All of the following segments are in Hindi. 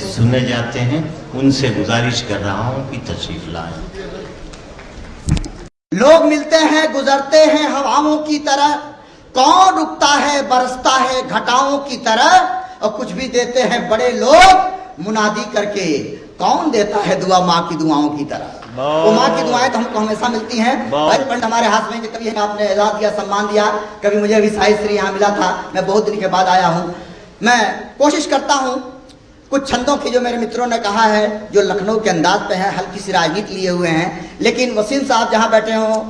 सुने जाते हैं, उनसे गुजारिश कर रहा हूं कि तशरीफ लाएं। लोग मिलते हैं, गुजरते हैं हवाओं की तरह, कौन रुकता है बरसता है घटाओं की तरह, और कुछ भी देते हैं बड़े लोग मुनादी करके, कौन देता है दुआ माँ की दुआओं की तरह। वो माँ की दुआएं तो हमको हमेशा मिलती हैं। बचपन हमारे हाथ में, कभी आपने एजाज दिया, सम्मान दिया, कभी मुझे अभी साहिब श्री यहाँ मिला था, मैं बहुत दिन के बाद आया हूँ। मैं कोशिश करता हूँ कुछ छंदों की, जो मेरे मित्रों ने कहा है, जो लखनऊ के अंदाज पे है, हल्की सी राजनीति लिए हुए हैं, लेकिन वसीम साहब जहाँ बैठे हों,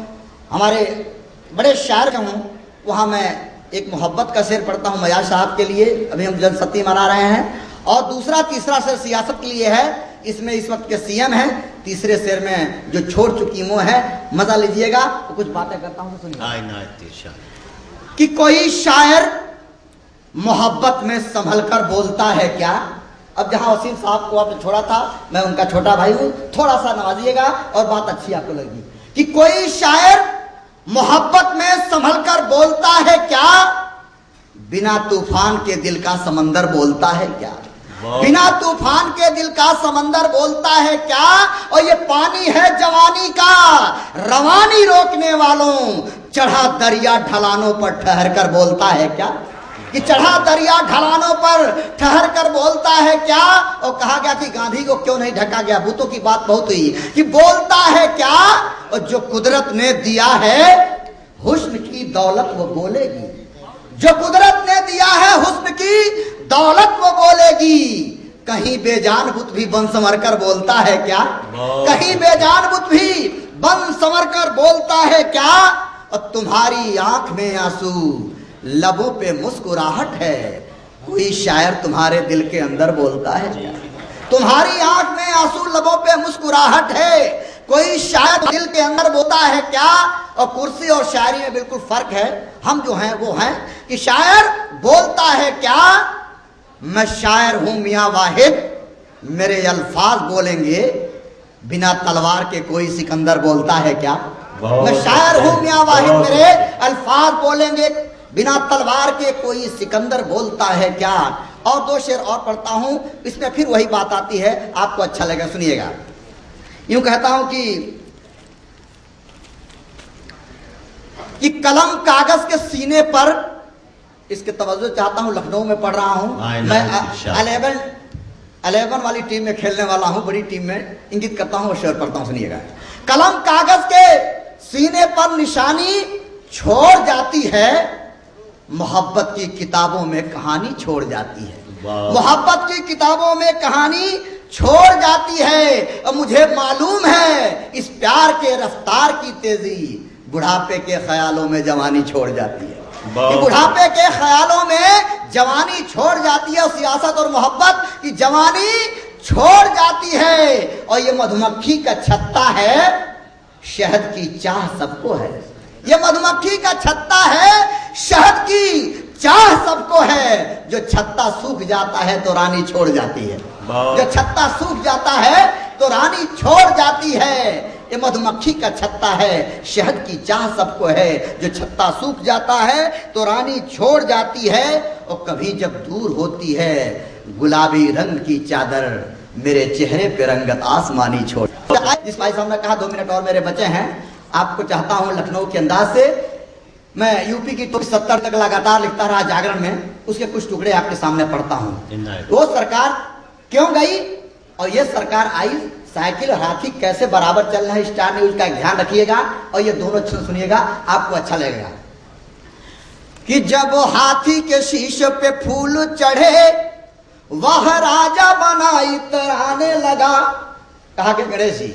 हमारे बड़े शायर हों, वहाँ मैं एक मोहब्बत का शेर पढ़ता हूँ मयाज साहब के लिए। अभी हम जनशती मना रहे हैं, और दूसरा तीसरा शेर सियासत के लिए है। इसमें इस वक्त के सीएम हैं। तीसरे शेर में जो छोड़ चुकी मुँह है, मजा लीजिएगा। तो कुछ बातें करता हूँ तो सुनिए कि कोई शायर मोहब्बत में संभल कर बोलता है क्या। अब जहां वसीम साहब को आपने छोड़ा था, मैं उनका छोटा भाई हूं, थोड़ा सा नवाजिएगा और बात अच्छी आपको लगी। कि कोई शायर मोहब्बत में संभल कर बोलता है क्या, बिना तूफान के दिल का समंदर बोलता है क्या। बिना तूफान के दिल का समंदर बोलता है क्या। और ये पानी है जवानी का, रवानी रोकने वालों, चढ़ा दरिया ढलानों पर ठहर कर बोलता है क्या। कि चढ़ा दरिया ढलानों पर ठहर कर बोलता है क्या। और कहा गया कि गांधी को क्यों नहीं ढका गया, भूतों की बात बहुत हुई, कि बोलता है क्या। और जो कुदरत ने दिया है हुस्न की दौलत वो बोलेगी, जो कुदरत ने दिया है हुस्न की दौलत वो बोलेगी। कहीं बेजान बुत भी बन संवर कर बोलता है क्या। कहीं बेजान बुत भी बन संवर कर बोलता है क्या। और तुम्हारी आंख में आंसू, लबों पे मुस्कुराहट है, कोई शायर तुम्हारे दिल के अंदर बोलता है क्या। तुम्हारी आंख में आंसू, लबों पे मुस्कुराहट है, कोई शायर दिल के अंदर बोलता है क्या। और कुर्सी और शायरी में बिल्कुल फर्क है। हम जो हैं वो हैं कि शायर बोलता है क्या। मैं शायर हूं मियां वाहिद, मेरे अल्फाज बोलेंगे, बिना तलवार के कोई सिकंदर बोलता है क्या। मैं शायर हूं मियां वाहिद, मेरे अल्फाज बोलेंगे, बिना तलवार के कोई सिकंदर बोलता है क्या। और दो शेर और पढ़ता हूं, इसमें फिर वही बात आती है, आपको अच्छा लगेगा, सुनिएगा। यूं कहता हूं कि कलम कागज के सीने पर, इसके तवज्जो चाहता हूं, लखनऊ में पढ़ रहा हूं मैं, 11 वाली टीम में खेलने वाला हूं, बड़ी टीम में, इंगित करता हूं और शेर पढ़ता हूं, सुनिएगा। कलम कागज के सीने पर निशानी छोड़ जाती है, मोहब्बत की किताबों में कहानी छोड़ जाती है। मोहब्बत की किताबों में कहानी छोड़ जाती है। और मुझे मालूम है इस प्यार के रफ्तार की तेजी, बुढ़ापे के ख्यालों में जवानी छोड़ जाती है। कि बुढ़ापे के ख्यालों में जवानी छोड़ जाती है, और सियासत और मोहब्बत की जवानी छोड़ जाती है। और ये मधुमक्खी का छत्ता है, शहद की चाह सबको है। ये मधुमक्खी का छत्ता है, शहद की चाह सबको है। जो छत्ता सूख जाता है तो रानी छोड़ जाती है। जो छत्ता सूख जाता है तो रानी छोड़ जाती है। ये मधुमक्खी का छत्ता है, शहद की चाह सबको है। जो छत्ता सूख जाता है तो रानी छोड़ जाती है। और कभी जब दूर होती है गुलाबी रंग की चादर, मेरे चेहरे पे रंगत आसमानी छोड़। जिस भाई साहब ने कहा 2 मिनट और मेरे बचे हैं, आपको चाहता हूं लखनऊ के अंदाज से। मैं यूपी की 70 तक लगातार लिखता रहा जागरण में, उसके कुछ टुकड़े आपके सामने पढ़ता हूं। वो सरकार क्यों गई और ये सरकार आई, साइकिल और हाथी कैसे बराबर चल रहे हैं, स्टार न्यूज का ध्यान रखिएगा। और ये दोनों सुनिएगा, आपको अच्छा लगेगा। कि जब हाथी के शीश पे फूल चढ़े, वह राजा बना इतराने लगा। कहा के गणेश जी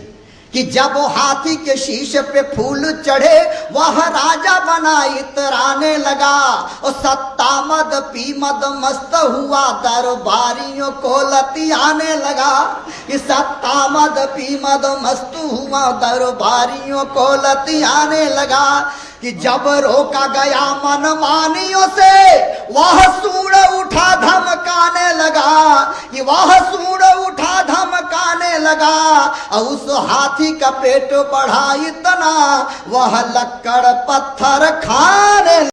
कि जब हाथी के शीश पे फूल चढ़े, वह राजा बना इतराने लगा। और सत्ता मद पी मद मस्त हुआ, दरबारियों को लतियाने लगा। कि सत्ता मद पी मद मस्त हुआ, दरबारियों को लतियाने लगा। कि जब रोका गया मनमानियों से, वह सूंड उठा धमकाने लगा। कि वह सूंड उठा धमकाने लगा। और उस हाथी का पेट बढ़ा इतना, वह लक्कड़ पत्थर खाने